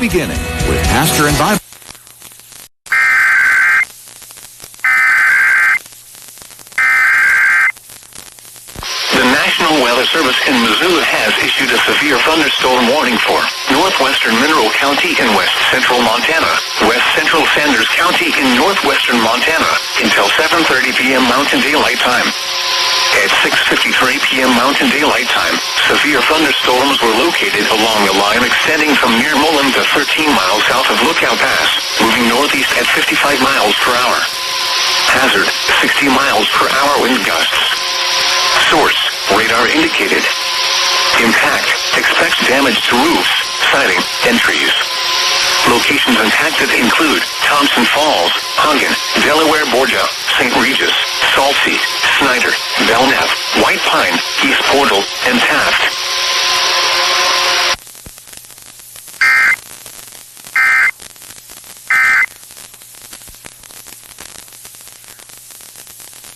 beginning with pastor and Bible. The National Weather Service in Missoula has issued a severe thunderstorm warning for northwestern Mineral County in west central Montana, west central Sanders County in northwestern Montana until 7:30 p.m. Mountain Daylight Time. At 6:53 p.m. Mountain Daylight Time, severe thunderstorms were located along the line extending from near Mullen to 13 miles south of Lookout Pass, moving northeast at 55 miles per hour. Hazard, 60 miles per hour wind gusts. Source, radar indicated. Impact, expects damage to roofs, siding, and trees. Locations impacted include Thompson Falls, Hungan, Delaware Borgia, St. Regis, Salt Seat, Snyder, Belknap, White Pine, East Portal, and Taft.